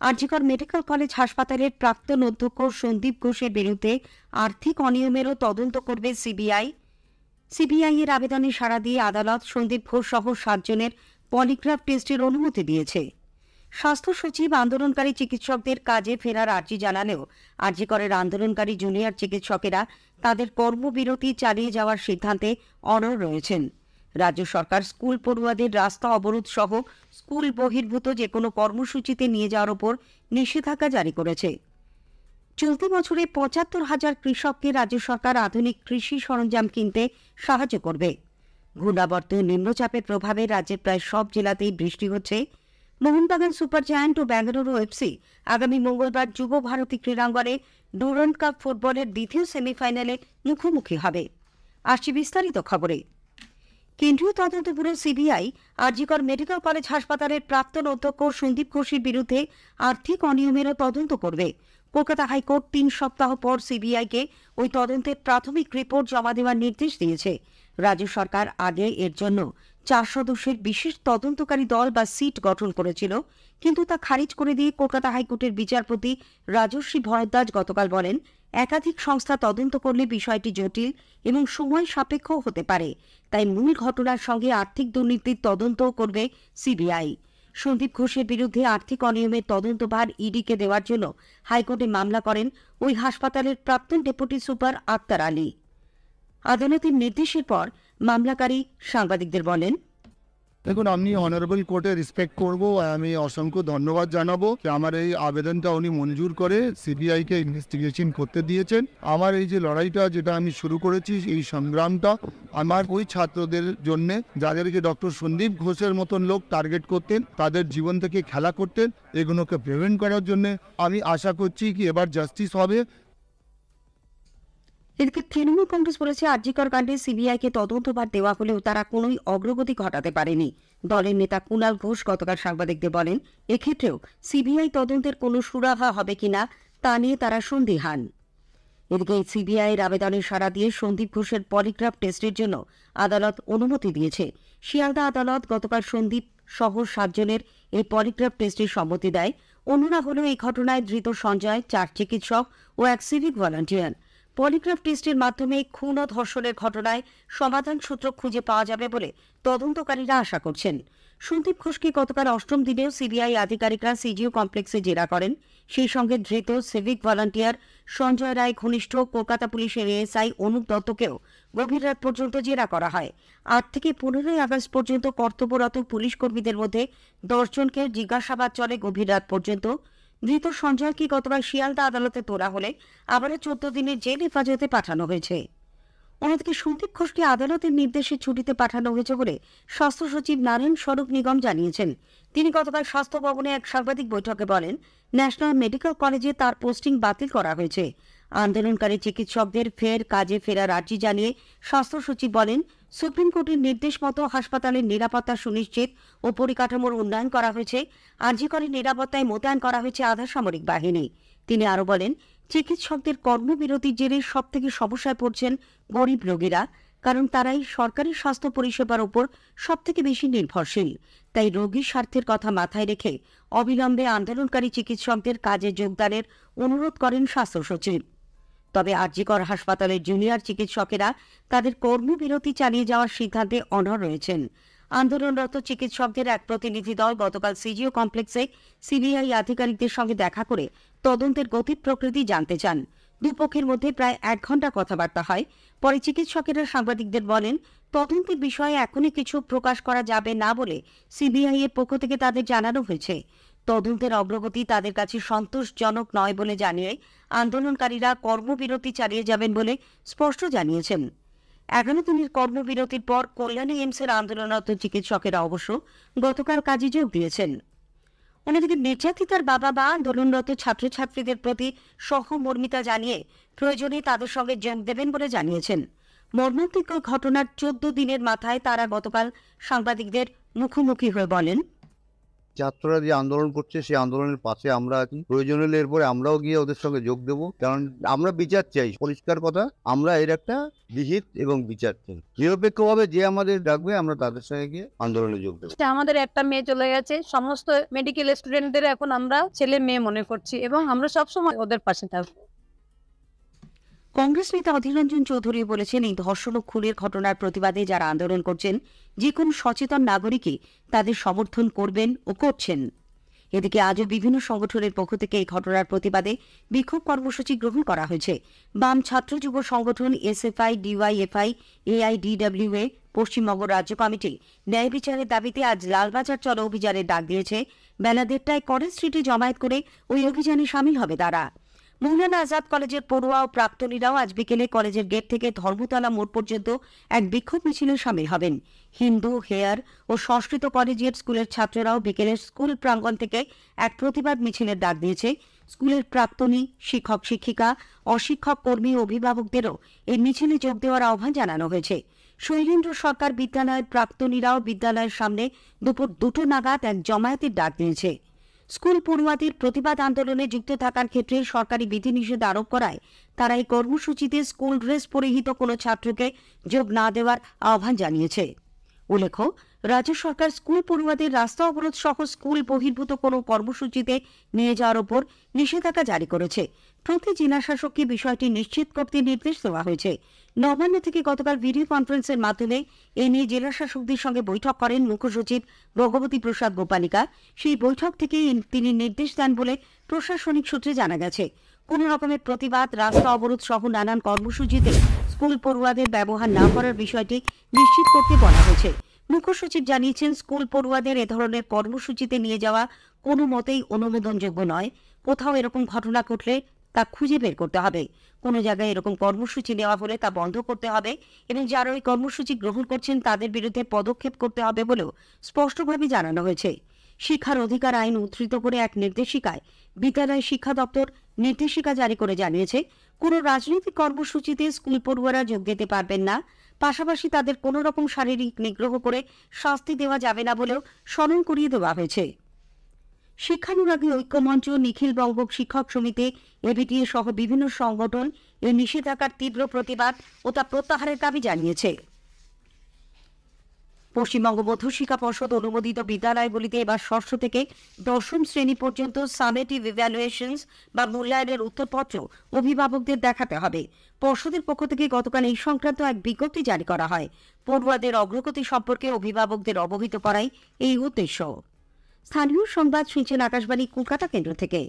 RG Kar medical college হাসপাতালের প্রাক্তন অধ্যক্ষ সন্দীপ ঘোষের বিরুদ্ধে আর্থিক অনিয়মেরও তদন্ত করবে সিবিআই। সিবিআই এর আবেদনে সাড়া দিয়ে আদালত সন্দীপ ঘোষ সহ 7 জনের পলিগ্রাফ টেস্টের অনুমতি দিয়েছে। স্বাস্থ্য সচিব আন্দোলনকারী চিকিৎসকদের কাজে ফেরার আর্জি জানালেও আরজিকরের আন্দোলনকারী জুনিয়র চিকিৎসকেরা তাদের কর্মবিরতি চালিয়ে যাওয়ার সিদ্ধান্তে অনড় রয়েছেন। রাজ্য সরকার স্কুল পড়ুয়াদের রাস্তা অবরোধ সহ স্কুল বহির্ভূত যে কোনো কর্মসূচিতে নিয়ে যাওয়ার ওপর নিষেধাজ্ঞা জারি করেছে। চলতি বছরে ৭৫,০০০ কৃষককে রাজ্য সরকার আধুনিক কৃষি সরঞ্জাম কিনতে সাহায্য করবে। ঘূর্ণাবর্ত নিম্নচাপের প্রভাবে রাজ্যের প্রায় সব জেলাতেই বৃষ্টি হচ্ছে। মোহনবাগান সুপার জায়ান্ট ও বেঙ্গালুরু এফসি আগামী মঙ্গলবার যুব ভারতী ক্রীড়াঙ্গনে ডুরান্ড কাপ ফুটবলের দ্বিতীয় সেমিফাইনালে মুখোমুখি হবে। আসছি বিস্তারিত খবরে। কেন্দ্রীয় তদন্ত bureau CBI RG Kar medical college হাসপাতালের প্রাক্তন অধ্যক্ষ সন্দীপ ঘোষের বিরুদ্ধে আর্থিক অনিয়মেরও তদন্ত করবে। কলকাতা হাইকোর্ট 3 সপ্তাহ পর সিবিআইকে ওই তদন্তের প্রাথমিক রিপোর্ট জমা দেওয়ার নির্দেশ দিয়েছে। রাজ্য সরকার আগে এর জন্য 4 সদস্যের বিশেষ তদন্তকারী দল বা সিট গঠন করেছিল, কিন্তু তা খারিজ করে দিয়ে কলকাতা হাইকোর্টের বিচারপতি রাজশ্রী ভরদ্বাজ গতকাল বলেন, একাধিক সংস্থা তদন্ত করলে বিষয়টি জটিল এবং সময় সাপেক্ষ হতে পারে, তাই মূল ঘটনার সঙ্গে আর্থিক দুর্নীতির তদন্তও করবে সিবিআই। সন্দীপ ঘোষের বিরুদ্ধে আর্থিক অনিয়মের তদন্তভার ইডিকে দেওয়ার জন্য হাইকোর্টে মামলা করেন ওই হাসপাতালের প্রাক্তন ডেপুটি সুপার আক্তার আলী। আদালতের নির্দেশের পর মামলাকারী সাংবাদিকদের বলেন, দেখুন, আমি অনারেবল কোর্টে রেসপেক্ট করব। আমি অসংখ্য ধন্যবাদ জানাবো যে আমার এই আবেদনটা উনি মঞ্জুর করে সিবিআইকে ইনভেস্টিগেশন করতে দিয়েছেন। আমার এই যে লড়াইটা যেটা আমি শুরু করেছি, এই সংগ্রামটা আমার ওই ছাত্রদের জন্যে যাদেরকে ডক্টর সন্দীপ ঘোষের মতন লোক টার্গেট করতেন, তাদের জীবন থেকে খেলা করতেন, এগুলোকে প্রিভেন্ট করার জন্যে আমি আশা করছি কি এবার জাস্টিস হবে। এদিকে তৃণমূল কংগ্রেস বলেছে, আরজিকর কাণ্ডে সিবিআইকে তদন্তভার দেওয়া হলেও তারা কোনোই অগ্রগতি ঘটাতে পারেনি। দলের নেতা কুণাল ঘোষ গতকাল সাংবাদিকদের বলেন, এক্ষেত্রেও সিবিআই তদন্তের কোনো সুরাহা হবে কিনা তা নিয়ে তারা সন্দিহান। এদিকে সিবিআইয়ের আবেদনে সাড়া দিয়ে সন্দীপ ঘোষের পলিগ্রাফ টেস্টের জন্য আদালত অনুমতি দিয়েছে। শিয়ালদা আদালত গতকাল সন্দীপ সহ 7 জনের এই পলিগ্রাফ টেস্টের সম্মতি দেয়। অন্যরা হল এই ঘটনায় ধৃত সঞ্জয়, 4 চিকিৎসক ও এক সিভিক ভলান্টিয়ার। পলিগ্রাফ টেস্টের মাধ্যমে খুন ও ধর্ষণের ঘটনায় সমাধান সূত্র খুঁজে পাওয়া যাবে বলে তদন্তকারীরা আশা করছেন। সন্দীপ ঘোষকে গতকাল 8ম দিনেও সিবিআই আধিকারিকরা সিজিও কমপ্লেক্সে জেরা করেন। সেই সঙ্গে ধৃত সিভিক ভলান্টিয়ার সঞ্জয় রায় ঘনিষ্ঠ কলকাতা পুলিশের এএসআই অনুপ দত্তকেও গভীর রাত পর্যন্ত জেরা করা হয়। 8 থেকে 15 আগস্ট পর্যন্ত কর্তব্যরত পুলিশ কর্মীদের মধ্যে 10 জনকে জিজ্ঞাসাবাদ চলে গভীর রাত পর্যন্ত। ধৃত সঞ্জয়কে গতকাল শিয়ালদা আদালতে তোলা হলে আবারও 14 দিনের জেল হেফাজতে পাঠানো হয়েছে। অন্যদিকে সন্দীপ ঘোষকে আদালতের নির্দেশে ছুটিতে পাঠানো হয়েছে বলে স্বাস্থ্য সচিব নারায়ণ স্বরূপ নিগম জানিয়েছেন। তিনি গতকাল স্বাস্থ্য ভবনে এক সাংবাদিক বৈঠকে বলেন, ন্যাশনাল মেডিকেল কলেজে তার পোস্টিং বাতিল করা হয়েছে। আন্দোলনকারী চিকিৎসকদের ফের কাজে ফেরার আর্জি জানিয়ে স্বাস্থ্য সচিব বলেন, সুপ্রিম কোর্টের নির্দেশ মতো হাসপাতালের নিরাপত্তা সুনিশ্চিত ও পরিকাঠামোর উন্নয়ন করা হয়েছে। আরজিকরের নিরাপত্তায় মোতায়েন করা হয়েছে আধা সামরিক বাহিনী। তিনি আরও বলেন, চিকিৎসকদের কর্মবিরতির জেরে সবথেকে সমস্যায় পড়ছেন গরিব রোগীরা, কারণ তারাই সরকারি স্বাস্থ্য পরিষেবার উপর সবথেকে বেশি নির্ভরশীল। তাই রোগীর স্বার্থের কথা মাথায় রেখে অবিলম্বে আন্দোলনকারী চিকিৎসকদের কাজে যোগদানের অনুরোধ করেন স্বাস্থ্য সচিব। তবে আরজিকর হাসপাতালের জুনিয়র চিকিৎসকেরা তাদের কর্মবিরতি চালিয়ে যাওয়ার সিদ্ধান্তে অনড় রয়েছেন। আন্দোলনরত চিকিৎসকদের এক প্রতিনিধি দল গতকাল সিজিও কমপ্লেক্সে সিবিআই আধিকারিকদের সঙ্গে দেখা করে তদন্তের গতি প্রকৃতি জানতে চান। দুপক্ষের মধ্যে প্রায় 1 ঘণ্টা কথাবার্তা হয়। পরে চিকিৎসকেরা সাংবাদিকদের বলেন, তদন্তের বিষয়ে এখনই কিছু প্রকাশ করা যাবে না বলে সিবিআই এর পক্ষ থেকে তাদের জানানো হয়েছে। তদন্তের অগ্রগতি তাদের কাছে সন্তোষজনক নয় বলে জানিয়ে আন্দোলনকারীরা কর্মবিরতি চালিয়ে যাবেন বলে স্পষ্ট জানিয়েছেন। 11 দিনের কর্মবিরতির পর কল্যাণী এইমসের আন্দোলনরত চিকিৎসকেরা অবশ্য গতকাল কাজে যোগ দিয়েছেন। অন্যদিকে নির্যাতিতার বাবা বা আন্দোলনরত ছাত্রছাত্রীদের প্রতি সহমর্মিতা জানিয়ে প্রয়োজনে তাদের সঙ্গে যোগ দেবেন বলে জানিয়েছেন। মর্মান্তিক ঘটনার 14 দিনের মাথায় তারা গতকাল সাংবাদিকদের মুখোমুখি হয়ে বলেন, ছাত্ররা যে আন্দোলন করছে সেই আন্দোলনের পাশে আমরা আছি, প্রয়োজন হলে এরপরে আমরাও গিয়ে ওদের সঙ্গে যোগ দেবো, কারণ আমরা বিচার চাই। পরিষ্কার কথা, আমরা এর একটা বিহিত এবং বিচার চাই। নিরপেক্ষভাবে যে আমাদের ডাকবে আমরা তাদের সঙ্গে গিয়ে আন্দোলনে যোগ দেবো। আমাদের একটা মেয়ে চলে গেছে, সমস্ত মেডিকেল স্টুডেন্টদের এখন আমরা ছেলে মেয়ে মনে করছি এবং আমরা সবসময় ওদের পাশে থাকবো। কংগ্রেস নেতা অধীর রঞ্জন চৌধুরী বলেছেন, এই ধর্ষণ ও খুনের ঘটনার প্রতিবাদে যারা আন্দোলন করছেন যে কোনো সচেতন নাগরিকই তাদের সমর্থন করবেন ও করছেন। এদিকে আজও বিভিন্ন সংগঠনের পক্ষ থেকে এই ঘটনার প্রতিবাদে বিক্ষোভ কর্মসূচি গ্রহণ করা হয়েছে। বাম ছাত্র যুব সংগঠন এসএফআই, ডিওয়াইএফআই, এআইডিডব্লিউএ, পশ্চিমবঙ্গ রাজ্য কমিটি ন্যায় বিচারের দাবিতে আজ লালবাজার চলো অভিযানের ডাক দিয়েছে। বেলা 1:30টায় কলেজ স্ট্রিটে জমায়েত করে ওই অভিযানে সামিল হবে তারা। মৌলানা আজাদ কলেজের পড়ুয়া ও প্রাক্তনীরাও আজ বিকেলে কলেজের গেট থেকে ধর্মতলা মোড় পর্যন্ত এক বিক্ষোভ মিছিলে সামিল হবেন। হিন্দু, হেয়ার ও সংস্কৃত কলেজিয়েট স্কুলের ছাত্ররাও বিকেলে স্কুল প্রাঙ্গণ থেকে এক প্রতিবাদ মিছিলের ডাক দিয়েছে। স্কুলের প্রাক্তনী, শিক্ষক শিক্ষিকা, অশিক্ষক কর্মী ও অভিভাবকদেরও এই মিছিলে যোগ দেওয়ার আহ্বান জানানো হয়েছে। শৈলেন্দ্র সরকার বিদ্যালয়ের প্রাক্তনীরাও বিদ্যালয়ের সামনে দুপুর 2টো নাগাদ এক জমায়েতের ডাক দিয়েছে। স্কুল পড়ুয়াদের প্রতিবাদ আন্দোলনে যুক্ত থাকার ক্ষেত্রে সরকারি বিধিনিষেধ আরোপ করায় তারা এই কর্মসূচিতে স্কুল ড্রেস পরিহিত কোনো ছাত্রকে যোগ না দেওয়ার আহ্বান জানিয়েছে। উল্লেখ্য, রাজ্য সরকার স্কুল পড়ুয়াদের রাস্তা অবরোধ সহ স্কুল বহির্ভূত কোনো কর্মসূচিতে নিয়ে যাওয়ার ওপর নিষেধাজ্ঞা জারি করেছে। প্রতি জেলা শাসককে বিষয়টি নিশ্চিত করতে নির্দেশ দেওয়া হয়েছে। নবান্ন থেকে গতকাল ভিডিও কনফারেন্সের মাধ্যমে এ নিয়ে জেলা শাসকদের সঙ্গে বৈঠক করেন মুখ্য সচিব ভগবতী প্রসাদ গোপালিকা। সেই বৈঠক থেকে তিনি নির্দেশ দেন বলে প্রশাসনিক সূত্রে জানা গেছে। কোন রকমের প্রতিবাদ, রাস্তা অবরোধ সহ নানান কর্মসূচিতে স্কুল পড়ুয়াদের ব্যবহার না করার বিষয়টি নিশ্চিত করতে বলা হয়েছে। মুখ্য সচিব জানিয়েছেন, স্কুল পড়ুয়াদের এ ধরনের কর্মসূচিতে নিয়ে যাওয়া কোনো মতেই অনুমোদনযোগ্য নয়। কোথাও এরকম ঘটনা ঘটলে তা খুঁজে বের করতে হবে। কোনো জায়গায় এরকম কর্মসূচি নেওয়া হলে তা বন্ধ করতে হবে এবং যারা ওই কর্মসূচি গ্রহণ করছেন তাদের বিরুদ্ধে পদক্ষেপ করতে হবে বলেও স্পষ্টভাবে জানানো হয়েছে। শিক্ষার অধিকার আইন উদ্ধৃত করে এক নির্দেশিকায় বিদ্যালয় শিক্ষা দপ্তর নির্দেশিকা জারি করে জানিয়েছে, কোনো রাজনৈতিক কর্মসূচিতে স্কুল পড়ুয়ারা যোগ দিতে পারবেন না। পাশাপাশি তাদের কোনো রকম শারীরিক নিগ্রহ করে শাস্তি দেওয়া যাবে না বলেও স্মরণ করিয়ে দেওয়া হয়েছে। শিক্ষানুরাগী ঐক্যমঞ্চ, নিখিল বঙ্গ শিক্ষক সমিতি, এবিটিএ সহ বিভিন্ন সংগঠন এই নিষেধাজ্ঞার তীব্র প্রতিবাদ ও তা প্রত্যাহারের দাবি জানিয়েছে। পশ্চিমবঙ্গ মধ্যশিক্ষা পর্ষদ অনুমোদিত বিদ্যালয়গুলিতে এবার 6ষ্ঠ থেকে 10ম শ্রেণী পর্যন্ত সামেটিভ ইভ্যালুয়েশনস বা মূল্যায়নের উত্তরপত্র অভিভাবকদের দেখাতে হবে। পর্ষদের পক্ষ থেকে গতকাল এই সংক্রান্ত এক বিজ্ঞপ্তি জারি করা হয়। পড়ুয়াদের অগ্রগতি সম্পর্কে অভিভাবকদের অবহিত করাই এই উদ্দেশ্য। স্থানীয় সংবাদ শুনছেন আকাশবাণী কলকাতা কেন্দ্র থেকে।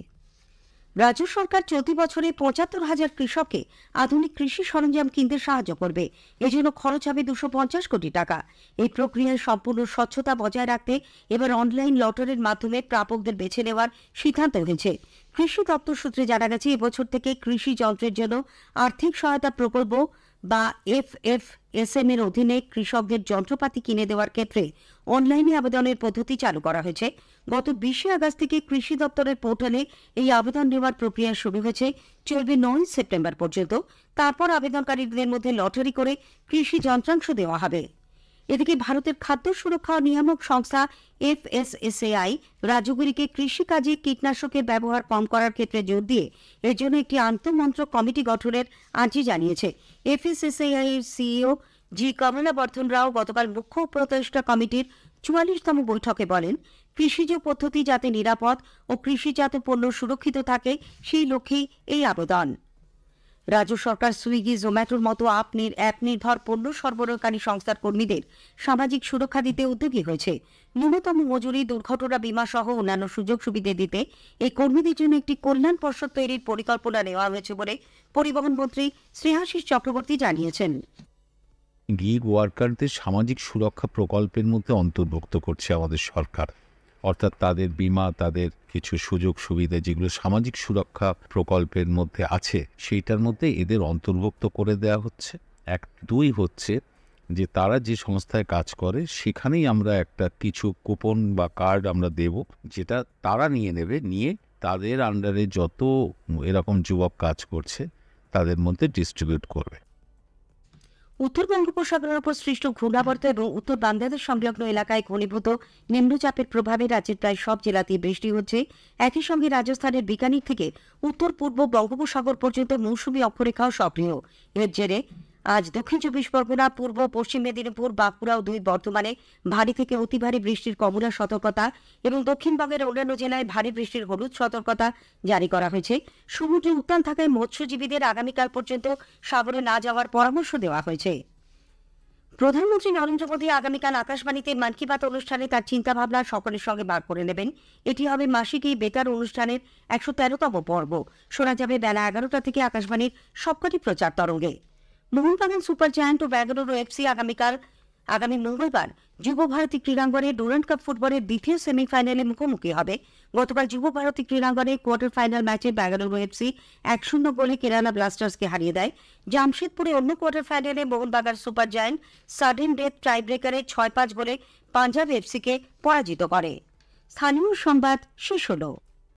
রাজ্য সরকার চলতি বছরে ৭৫,০০০ কৃষককে আধুনিক কৃষি সরঞ্জাম কিনতে সাহায্য করবে। এজন্য খরচ হবে 250 কোটি টাকা। এই প্রক্রিয়ায় সম্পূর্ণ স্বচ্ছতা বজায় রাখতে এবার অনলাইন লটারির মাধ্যমে প্রাপকদের বেছে নেওয়ার সিদ্ধান্ত হয়েছে। কৃষি দপ্তর সূত্রে জানা গেছে, এবছর থেকে কৃষি যন্ত্রের জন্য আর্থিক সহায়তা প্রকল্প বা এফএফএসএম এর অধীনে কৃষকদের যন্ত্রপাতি কিনে দেওয়ার ক্ষেত্রে অনলাইনে আবেদনের পদ্ধতি চালু করা হয়েছে। গত 20 আগস্ট থেকে কৃষি দপ্তরের পোর্টালে এই আবেদন নেওয়ার প্রক্রিয়া শুরু হয়েছে, চলবে 9 সেপ্টেম্বর পর্যন্ত। তারপর আবেদনকারীদের মধ্যে লটারি করে কৃষি যন্ত্রাংশ দেওয়া হবে। এদিকে ভারতের খাদ্য সুরক্ষা ও নিয়ামক সংস্থা এফএসএসএআই রাজ্যগুলিকে কৃষিকাজে কীটনাশকের ব্যবহার কম করার ক্ষেত্রে জোর দিয়ে এর জন্য একটি আন্তঃমন্ত্রক কমিটি গঠনের আর্জি জানিয়েছে। এফএসএসএআই এর সিইও জি কমলাবর্ধন রাও গতকাল মুখ্য উপদেষ্টা কমিটির 44তম বৈঠকে বলেন, কৃষিজ পদ্ধতি যাতে নিরাপদ ও কৃষিজাত পণ্য সুরক্ষিত থাকে সেই লক্ষ্যেই এই আবেদন। রাজ্য সরকার সুইগি, জোম্যাটোর মতো অ্যাপ নির্ভর পণ্য সরবরাহকারী সংস্থার কর্মীদের সামাজিক সুরক্ষা দিতে উদ্যোগী হয়েছে। ন্যূনতম মজুরি, দুর্ঘটনা বীমা সহ অন্যান্য সুযোগ সুবিধা দিতে এই কর্মীদের জন্য একটি কল্যাণ পর্ষদ তৈরির পরিকল্পনা নেওয়া হয়েছে বলে পরিবহন মন্ত্রী শ্রেয়াশিস চক্রবর্তী জানিয়েছেন। গিগ ওয়ার্কারদের সামাজিক সুরক্ষা প্রকল্পের মধ্যে অন্তর্ভুক্ত করছে আমাদের সরকার, অর্থাৎ তাদের বীমা, তাদের কিছু সুযোগ সুবিধা যেগুলো সামাজিক সুরক্ষা প্রকল্পের মধ্যে আছে সেইটার মধ্যে এদের অন্তর্ভুক্ত করে দেওয়া হচ্ছে। 2 হচ্ছে যে তারা যে সংস্থায় কাজ করে সেখানেই আমরা একটা কিছু কুপন বা কার্ড আমরা দেব, যেটা তারা নিয়ে নেবে, নিয়ে তাদের আন্ডারে যত এরকম যুবক কাজ করছে তাদের মধ্যে ডিস্ট্রিবিউট করবে। উত্তর বঙ্গোপসাগরের উপর সৃষ্ট ঘূর্ণাবর্ত এবং উত্তর বাংলাদেশ সংলগ্ন এলাকায় ঘনীভূত নিম্নচাপের প্রভাবে রাজ্যের প্রায় সব জেলাতেই বৃষ্টি হচ্ছে। একই সঙ্গে রাজস্থানের বিকানির থেকে উত্তর পূর্ব বঙ্গোপসাগর পর্যন্ত মৌসুমী অক্ষরেখাও সক্রিয়। এর জেরে আজ দক্ষিণ 24 পরগনা, পূর্ব পশ্চিম মেদিনীপুর, বাঁকুড়া ও দুই বর্ধমানে ভারী থেকে অতি ভারী বৃষ্টির কমলা সতর্কতা এবং দক্ষিণবঙ্গের অন্যান্য জেলায় ভারী বৃষ্টির হলুদ সতর্কতা জারি করা হয়েছে। সমুদ্রে উত্তাল থাকায় মৎস্যজীবীদের আগামীকাল পর্যন্ত সাগরে না যাওয়ার পরামর্শ দেওয়া হয়েছে। প্রধানমন্ত্রী নরেন্দ্র মোদী আগামীকাল আকাশবাণীতে মন কি বাত অনুষ্ঠানে তার চিন্তাভাবনা সকলের সঙ্গে ভাগ করে নেবেন। এটি হবে মাসিক এই বেতার অনুষ্ঠানের 113তম পর্ব। শোনা যাবে বেলা 11টা থেকে আকাশবাণীর সবকটি প্রচার তরঙ্গে। মোহনবাগান সুপার জায়ান্ট ও বেঙ্গালুরু এফসি আগামী মঙ্গলবার যুব ভারতী ক্রীড়াঙ্গনে ডুরান্ড কাপ ফুটবলের দ্বিতীয় সেমিফাইনালে মুখোমুখি হবে। গতকাল যুব ভারতী ক্রীড়াঙ্গনে কোয়ার্টার ফাইনাল ম্যাচে বেঙ্গালুরু এফসি 1-0 গোলে কেরালা ব্লাস্টার্সকে হারিয়ে দেয়। জামশেদপুরে অন্য কোয়ার্টার ফাইনালে Mohun Bagan super giant sudden death tie ব্রেকারে 6-5 গোলে পাঞ্জাব এফসিকে পরাজিত করে। স্থানীয় সংবাদ শেষ হলো।